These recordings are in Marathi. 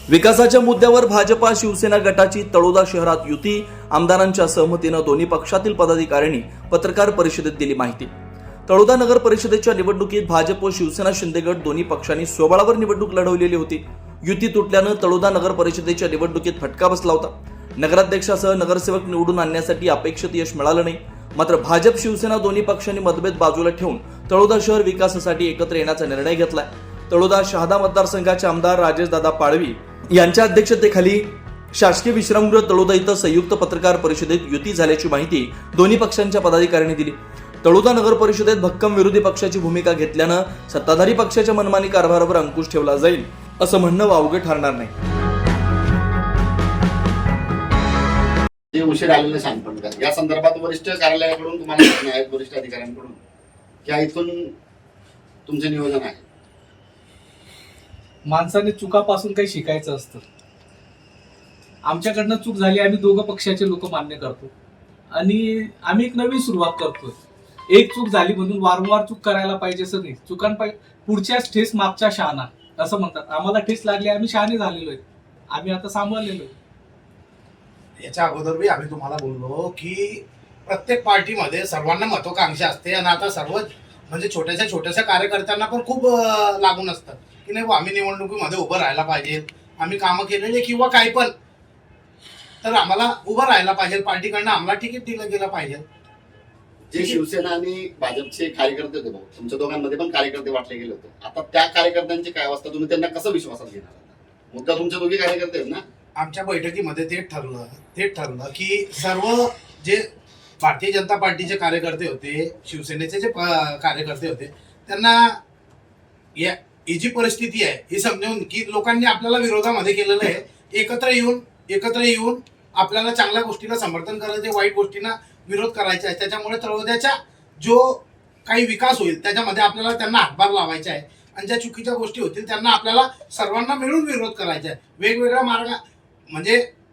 विकासाच्या मुद्द्यावर भाजपा शिवसेना गटाची तळोदा शहरात युती, आमदारांच्या सहमतीनं दोन्ही पक्षातील पदाधिकाऱ्यांनी पत्रकार परिषदेत दिली माहिती. तळोदा नगर परिषदेच्या निवडणुकीत भाजप व शिवसेना शिंदे गट दोन्ही पक्षांनी स्वबळावर निवडणूक लढवलेली होती. युती तुटल्यानं तळोदा नगर परिषदेच्या निवडणुकीत फटका बसला होता. नगराध्यक्षासह नगरसेवक निवडून आणण्यासाठी अपेक्षित यश मिळालं नाही. मात्र भाजप शिवसेना दोन्ही पक्षांनी मतभेद बाजूला ठेवून तळोदा शहर विकासासाठी एकत्र येण्याचा निर्णय घेतलाय. तळोदा शहादा मतदारसंघाचे आमदार राजेशदादा पाडवी यांच्या अध्यक्षतेखाली शासकीय विश्रामगृह तळोदा इथं संयुक्त पत्रकार परिषदेत युती झाल्याची माहिती दोन्ही पक्षांच्या पदाधिकाऱ्यांनी दिली. तळोदा नगर परिषदेत भक्कम विरोधी पक्षाची भूमिका घेतल्यानं सत्ताधारी पक्षाच्या मनमानी कारभारावर अंकुश ठेवला जाईल असं म्हणणं वावगं ठरणार नाही. जे उशीर आलेले सांगतो या संदर्भात वरिष्ठ कार्यालयाकडून तुम्हाला सूचना आहेत, वरिष्ठ अधिकाऱ्यांकडून की इथून तुमचे नियोजन आहे. माणसाने चुकापासून काही शिकायचं असतं. आमच्याकडनं चूक झाली, आम्ही दोघं पक्षाचे लोक मान्य करतो आणि आम्ही एक नवीन सुरुवात करतोय. एक चूक झाली म्हणून वारंवार चूक करायला पाहिजे असं नाही. पुढच्याच ठेस मागच्या शहाणा असं म्हणतात. आम्हाला ठेस लागली, आम्ही शहाणे झालेलो आहे, आम्ही आता सांभाळलेलो आहे. याच्या अगोदर बी आम्ही तुम्हाला बोललो की प्रत्येक पार्टीमध्ये सर्वांना महत्वाकांक्षा असते आणि आता सर्व म्हणजे छोट्याशा कार्यकर्त्यांना पण खूप लागून असतात की नाही आम्ही निवडणुकीमध्ये उभं राहायला पाहिजे, आम्ही कामं केलेले किंवा काही पण, तर आम्हाला उभं राहायला पाहिजे, पार्टीकडनं आम्हाला तिकीट दिलं गेलं पाहिजे. जे शिवसेना आणि भाजपचे कार्यकर्ते होते, तुमच्या दोघांमध्ये पण कार्यकर्ते वाटले गेले होते. आता त्या कार्यकर्त्यांची काय अवस्था, तुम्ही त्यांना कसं विश्वासात घेणार? मुद्दा तुमचे दोघे कार्यकर्ते आहेत ना. आमच्या बैठकीमध्ये तेच ठरलं की सर्व जे भारतीय जनता पार्टीचे कार्यकर्ते होते, शिवसेनेचे जे कार्यकर्ते होते, त्यांना ही जी परिस्थिती आहे ही समजून की लोकांनी आपल्याला विरोधामध्ये केलेलं आहे, एकत्र येऊन आपल्याला चांगल्या गोष्टीला समर्थन करायचे, वाईट गोष्टींना विरोध करायचा आहे. त्याच्यामुळे तळोद्याच्या जो काही विकास होईल त्याच्यामध्ये आपल्याला त्यांना हातभार लावायचा आहे आणि ज्या चुकीच्या गोष्टी होतील त्यांना आपल्याला सर्वांना मिळून विरोध करायचा आहे.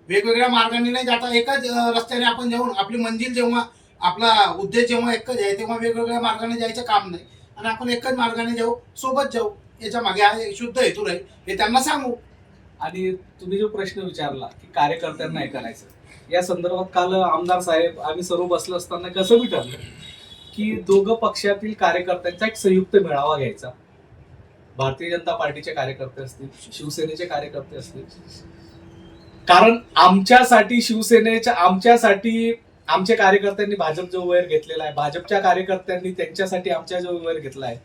वेगवेगळ्या मार्गाने नाही जाता एकाच रस्त्याने आपण जाऊन आपली मंजिल जेव्हा आपला उद्देश जेव्हा एकच आहे तेव्हा वेगवेगळ्या मार्गाने जायचं काम नाही आणि आपण एकच मार्गाने जाऊ, सोबत जाऊ. याच्या मागे हा शुद्ध हेतू राहील हे त्यांना सांगू. आणि तुम्ही जो प्रश्न विचारला की कार्यकर्त्यांना हे करायचं, या संदर्भात काल आमदार साहेब आम्ही सर्व बसलो असताना कसं बी ठरलं की दोघं पक्षातील कार्यकर्त्यांचा एक संयुक्त मेळावा घ्यायचा. भारतीय जनता पार्टीचे कार्यकर्ते असतील, शिवसेनेचे कार्यकर्ते असतील. कारण आमच्यासाठी आमच्या कार्यकर्त्यांनी भाजप जो वैर घेतलेला आहे, भाजपच्या कार्यकर्त्यांनी त्यांच्यासाठी आमच्या जो वैर घेतला आहे,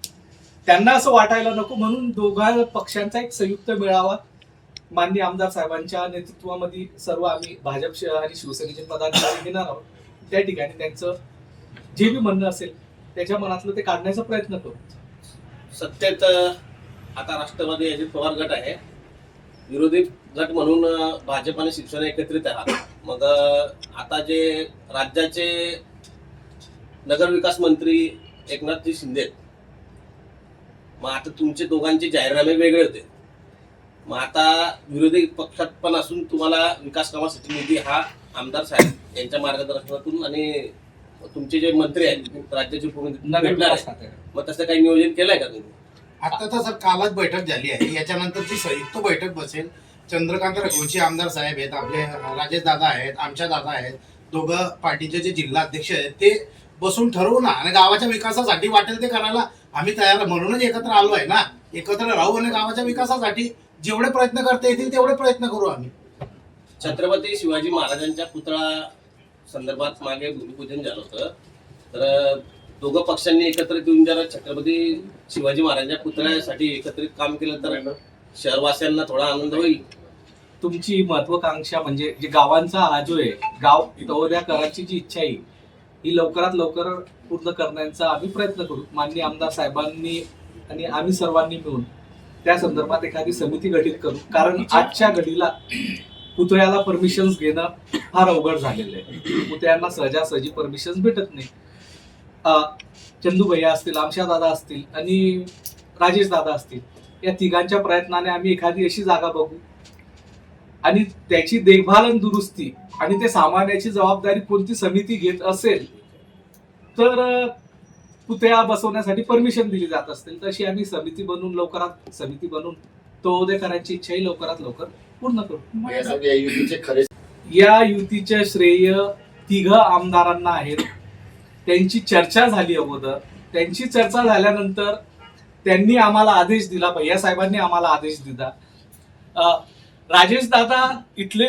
त्यांना असं वाटायला नको म्हणून दोघा पक्षांचा एक संयुक्त मेळावा माननीय आमदार साहेबांच्या नेतृत्वामध्ये सर्व आम्ही भाजप आणि शिवसेनेचे पदाधिकारी घेणार आहोत. त्या ठिकाणी त्यांचं जे बी म्हणणं असेल त्याच्या मनातलं ते काढण्याचा प्रयत्न करू. सत्तेत आता राष्ट्रवादी अजित पवार गट आहे, विरोधी गट म्हणून भाजप आणि शिवसेना एकत्रित आहात. मग आता जे राज्याचे नगर विकास मंत्री एकनाथजी शिंदे, मग आता तुमचे दोघांचे जाहीरनामे वेगळे होते. मग आता विरोधी पक्षात पण असून तुम्हाला विकास कामासाठी निधी हा आमदार साहेब यांच्या मार्गदर्शनातून आणि तुमचे जे मंत्री आहेत राज्याचे उपमुख्यमंत्री, मग तसं काही नियोजन केलंय का तुम्ही? आता तर सर कालच बैठक झाली आहे, याच्यानंतरची संयुक्त बैठक बसेल. चंद्रकांत रघुवंशी आमदार साहेब आहेत, आपले राजेश दादा आहेत, आमच्या दादा आहेत, दोघं पार्टीचे जे जिल्हा अध्यक्ष आहेत ते बसून ठरवू ना आणि गावाच्या विकासासाठी वाटेल ते करायला आम्ही तयार, म्हणूनच एकत्र आलो आहे ना. एकत्र राहू आणि गावाच्या विकासासाठी जेवढे प्रयत्न करता येतील तेवढे प्रयत्न करू आम्ही. छत्रपती शिवाजी महाराजांच्या पुतळा संदर्भात मागे भूमिपूजन झालं होतं, तर दोघं पक्षांनी एकत्रित येऊन जरा छत्रपती शिवाजी महाराजांच्या पुतळ्यासाठी एकत्रित काम केलं तर शहरवासियांना थोडा आनंद होईल. तुमची महत्वाकांक्षा म्हणजे जे गावांचा हा जो आहे, गाव तळोदा करायची जी इच्छा आहे ही लवकरात लवकर पूर्ण करण्याचा आम्ही प्रयत्न करू. माननीय आमदार साहेबांनी आणि आम्ही सर्वांनी मिळून त्या संदर्भात एखादी समिती गठीत करू. कारण आजच्या घडीला पुतळ्याला परमिशन्स घेणं फार अवघड झालेलं आहे. पुतळ्यांना सहजासहजी परमिशन्स भेटत नाही. चंदू भैया असतील, आमच्या दादा असतील आणि राजेश दादा असतील, या तिघांच्या प्रयत्नाने आम्ही एखादी अशी जागा बघू आणि त्याची देखभाल आणि दुरुस्ती आणि ते सांभाळण्याची जबाबदारी कोणती समिती घेत असेल तर पुतळा बसवण्यासाठी परमिशन दिली जात असतील तशी आम्ही समिती बनवून लवकरात समिती बनवून तळोदेकरांची इच्छाही लवकरात लवकर पूर्ण करू. यासाठी या युतीचे खरे या युतीचे श्रेय तिघ आमदारांना आहेत. त्यांची चर्चा झाली अगोदर. त्यांची चर्चा झाल्यानंतर त्यांनी आम्हाला आदेश दिला, भैया साहेबांनी आम्हाला आदेश दिला. राजेश दादा इथले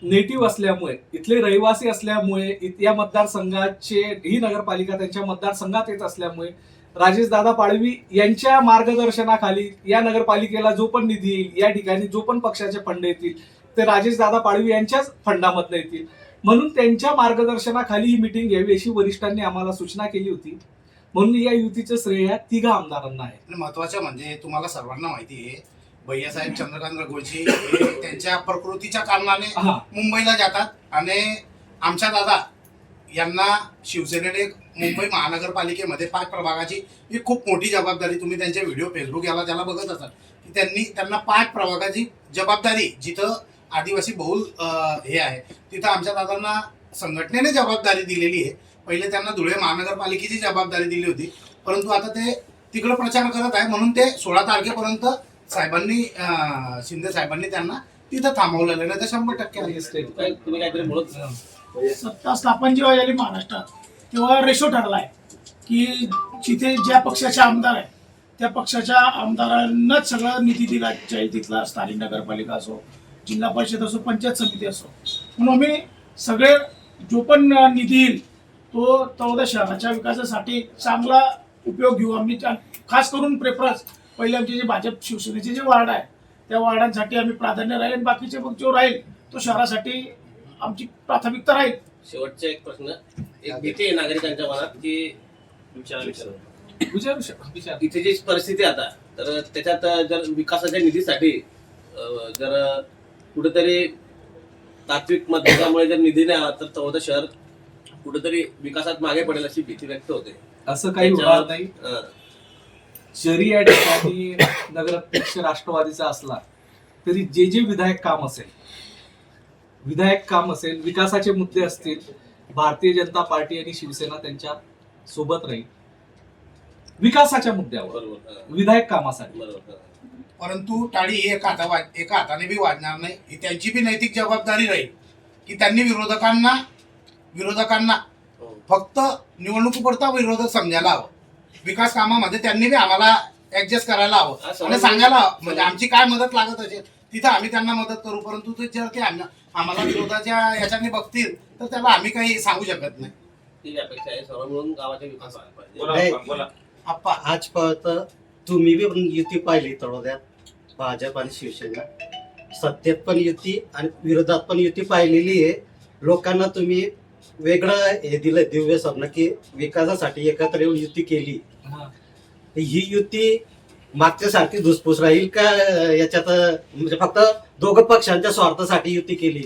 नेटिव्ह असल्यामुळे, इथले रहिवासी असल्यामुळे, या मतदारसंघाचे ही नगरपालिका त्यांच्या मतदारसंघात येत असल्यामुळे राजेश दादा पाडवी यांच्या मार्गदर्शनाखाली या नगरपालिकेला जो पण निधी येईल, या ठिकाणी जो पण पक्षाचे फंड येतील ते राजेश दादा पाडवी यांच्याच फंडामधनं येतील. म्हणून त्यांच्या मार्गदर्शनाखाली ही मिटिंग घ्यावी अशी वरिष्ठांनी आम्हाला सूचना केली होती. म्हणून या युतीचं श्रेय तिघ आमदारांना आहे. आणि महत्वाचं म्हणजे तुम्हाला सर्वांना माहिती आहे, भैयासाहेब चंद्रकांत रघुवंशी हे त्यांच्या प्रकृतीच्या कारणाने हा. मुंबईला जातात आणि आमच्या दादा यांना शिवसेनेने मुंबई महानगरपालिकेमध्ये 5 प्रभागाची ही खूप मोठी जबाबदारी, तुम्ही त्यांचे व्हिडिओ फेसबुक याला ज्याला बघत असाल की त्यांना 5 प्रभागाची जबाबदारी, जिथं आदिवासी बहुल हे आहे तिथं आमच्या दादांना संघटनेने जबाबदारी दिलेली आहे. पहिले त्यांना धुळे महानगरपालिकेची जबाबदारी दिली होती, परंतु आता ते तिकडे प्रचार करत आहे. म्हणून ते 16 तारखेपर्यंत साहेबांनी शिंदे साहेबांनी त्यांना तिथं थांबवलेलं नाही तर 100% तुम्ही काहीतरी बोलत सत्ता स्थापन जेव्हा झाली महाराष्ट्रात तेव्हा रेशो ठरलाय की जिथे ज्या पक्षाचे आमदार आहे त्या पक्षाच्या आमदारांनाच सगळं निधी दिला जाईल. तिथला स्थानिक नगरपालिका असो, जिल्हा परिषद असो, पंचायत समिती असो. म्हणून आम्ही सगळे जो पण निधी येईल तो तळोदा शहराच्या विकासासाठी चांगला उपयोग घेऊ. आम्ही खास करून प्रेफरन्स पहिले आमचे जे भाजप शिवसेनेचे जे वार्ड आहे त्या वार्डांसाठी आम्ही प्राधान्य राहील आणि बाकीचे मग जो राहील तो शहरासाठी आमची प्राथमिकता राहील. शेवटचा एक प्रश्न, एक भीती आहे नागरिकांच्या मनात की विचारू शकतो. इथे जी परिस्थिती आता, तर त्याच्यात जर विकासाच्या निधीसाठी जर कुठेतरी तात्विक मतभेदामुळे जर निधी नाही आला तर तळोदा शहर कुठेतरी विकासात मागे पडेल अशी भीती व्यक्त होते. असं काही होणार नाही. जरी या ठिकाणी नगराध्यक्ष राष्ट्रवादीचा असला तरी जे जे विधायक काम असेल, विकासाचे मुद्दे असतील, भारतीय जनता पार्टी आणि शिवसेना त्यांच्या सोबत राहील विकासाच्या मुद्द्यावर, बरोबर. विधायक कामासाठी. बरोबर. परंतु टाळी ही एका हाताने बी वाजणार नाही. ही त्यांची बी नैतिक जबाबदारी राहील की त्यांनी विरोधकांना फक्त निवडणुकीपुरता विरोधक समजायला हवं. विकास कामामध्ये त्यांनी बी आम्हाला ऍडजस्ट करायला हवं आणि सांगायला हवं. म्हणजे आमची काय मदत लागत असेल तिथं आम्ही त्यांना मदत करू. परंतु ते जर ते आम्हाला विरोधाच्या याच्याने बघतील तर त्याला आम्ही काही सांगू शकत नाही. ती अपेक्षा आहे सर्व मिळून गावाचा विकास व्हायला पाहिजे. आप्पा आजपर्यंत तुम्ही बी युती पाहिली तळोद्यात, भाजप आणि शिवसेना, सत्तेत पण युती आणि विरोधात पण युती पाहिलेली आहे. लोकांना तुम्ही वेगळं हे दिलं दिव्य स्वप्न की विकासासाठी एकत्र येऊन युती केली. हा. ही युती मागच्यासारखी धुसफूस राहील का याच्यात म्हणजे फक्त दोघं पक्षांच्या स्वार्थासाठी युती केली?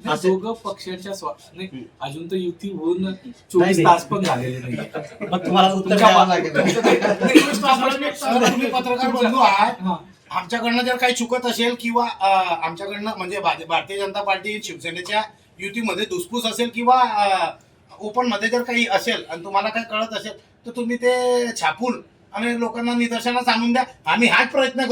असं दोघं पक्षाच्या नाही, अजून तर युती होऊन नाही, 24 नाही. तास पण झालेले नाही. मग तुम्हाला उत्तर द्यावं लागेल. तुम्ही पत्रकार बंधू आहात, हा. आमच्याकडनं जर काही चुकत असेल किंवा आमच्याकडनं म्हणजे भारतीय जनता पार्टी शिवसेनेच्या युतीमध्ये धुसफूस असेल किंवा ओपन मध्ये जर काही असेल आणि तुम्हाला काही कळत असेल तर तुम्ही ते छापून आणि लोकांना निदर्शनास आणून द्या. आम्ही हाच प्रयत्न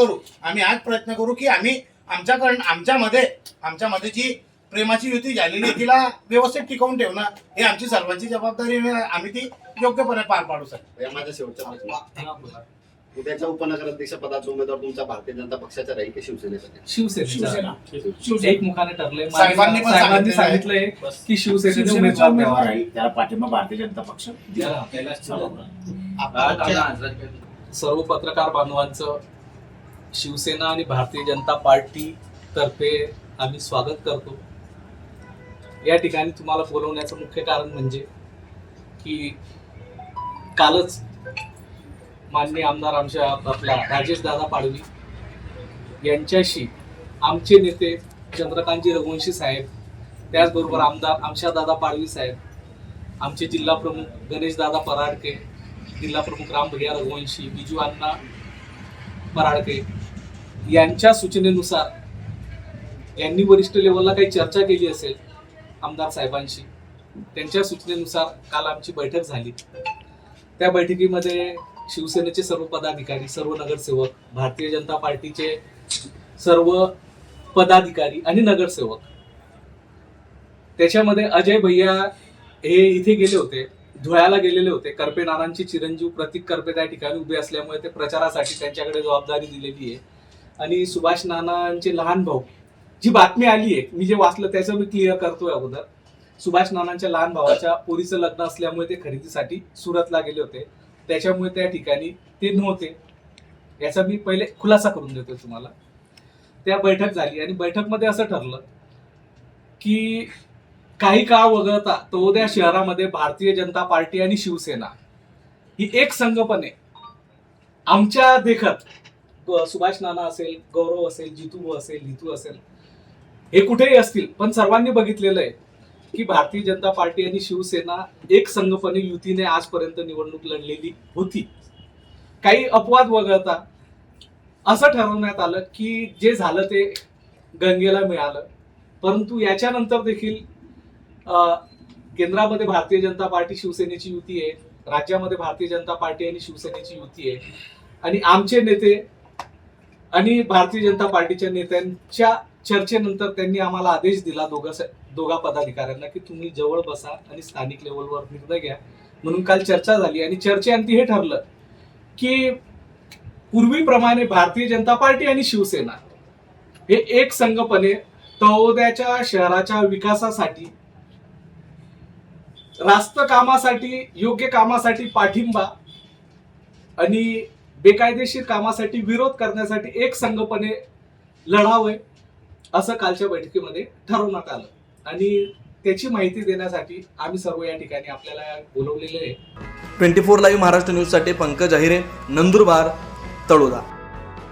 करू की आम्ही आमच्यामध्ये जी प्रेमाची युती झालेली आहे तिला व्यवस्थित टिकवून ठेवणं हे आमची सर्वांची जबाबदारी आहे. आम्ही ती योग्यपणे पार पाडू शकतो. या माझ्या शेवटचा प्रश्न, हा, बोला. उद्याच्या उपनगराध्यक्ष पदाचा उमेदवार तुमच्या भारतीय जनता पक्षाचा राहील की शिवसेनेचा? शिवसेना शिवसेना एकमुखाने ठरलंय. साहेबांनी पण साहेबांनी सांगितलंय. सांगितलंय की शिवसेनेचा शिवसेनेचा उमेदवार उमेदवार द्यावा. राहील त्याला पाठिंबा भारतीय जनता पक्ष देईल. सर्व पत्रकार बांधवांचं शिवसेना आणि भारतीय जनता पार्टी तर्फे आम्ही स्वागत करतो. या ठिकाणी तुम्हाला बोलवण्याचं मुख्य कारण म्हणजे की कालच माननीय आमदार आपल्या राजेश दादा पाडवी यांच्याशी आमचे नेते चंद्रकांतजी रघुवंशी साहेब, त्याचबरोबर आमदार आमशादादा पाडवी साहेब, आमचे जिल्हा प्रमुख गणेश दादा पराडके, जिल्हा प्रमुख राम भैया रघुवंशी, बिजू अण्णा पराडके यांच्या सूचनेनुसार यांनी वरिष्ठ लेवलला काही चर्चा केली असेल आमदार साहेबांशी. त्यांच्या सूचनेनुसार काल आमची बैठक झाली. त्या बैठकीमध्ये शिवसेनेचे सर्व पदाधिकारी, सर्व नगरसेवक, भारतीय जनता पार्टीचे सर्व पदाधिकारी आणि नगरसेवक. त्याच्यामध्ये अजय भैया हे इथे गेले होते, धुळ्याला गेलेले होते. करपे नानांचे चिरंजीव प्रतीक करपे त्या ठिकाणी उभे असल्यामुळे ते प्रचारासाठी त्यांच्याकडे जबाबदारी दिलेली आहे. आणि सुभाष नानांचे लहान भाऊ, जी बातमी आली आहे मी जे वाचलं त्याचं मी क्लिअर करतोय अगोदर. सुभाष नानांच्या लहान भावाच्या पोरीचं लग्न असल्यामुळे ते खरेदीसाठी सुरतला गेले होते, त्याच्यामुळे त्या ठिकाणी ते नव्हते. याचा मी पहिले खुलासा करून देतो तुम्हाला. त्या बैठक झाली आणि बैठकमध्ये असं ठरलं की काही काळ वगळता तळोदा शहरामध्ये भारतीय जनता पार्टी आणि शिवसेना ही एक संघपणे आमच्या देखत, सुभाष नाना असेल, गौरव असेल, जितू असेल, लितू असेल, हे कुठेही असतील, पण सर्वांनी बघितलेलं आहे की भारतीय जनता पार्टी आणि शिवसेना एक संघपणे युतीने आजपर्यंत निवडणूक लढलेली होती. काही अपवाद वगळता असं ठरवण्यात आलं की जे झालं ते गंगेला मिळालं. परंतु याच्यानंतर देखील केंद्रामध्ये भारतीय जनता पार्टी शिवसेनेची युती आहे, राज्यामध्ये भारतीय जनता पार्टी आणि शिवसेनेची युती आहे. आणि आमचे नेते आणि भारतीय जनता पार्टीच्या नेत्यांच्या चर्चेनंतर त्यांनी आम्हाला आदेश दिला दोघा पदाधिकाऱ्यांना की तुम्ही जवळ बसा आणि स्थानिक लेवलवर निर्णय घ्या. म्हणून काल चर्चा झाली आणि चर्चेअंती हे ठरलं की पूर्वीप्रमाणे भारतीय जनता पार्टी आणि शिवसेना हे एक संघपणे तळोद्याच्या शहराच्या विकासासाठी, रास्त कामासाठी, योग्य कामासाठी पाठिंबा आणि बेकायदेशीर कामासाठी विरोध करण्यासाठी एक संघपणे लढावं असं कालच्या बैठकीमध्ये ठरवण्यात आलं. आणि त्याची माहिती देण्यासाठी आम्ही सर्व या ठिकाणी आपल्याला बोलवलेले आहे. 24 लाईव्ह महाराष्ट्र न्यूजसाठी पंकज अहिरे, नंदुरबार, तळोदा.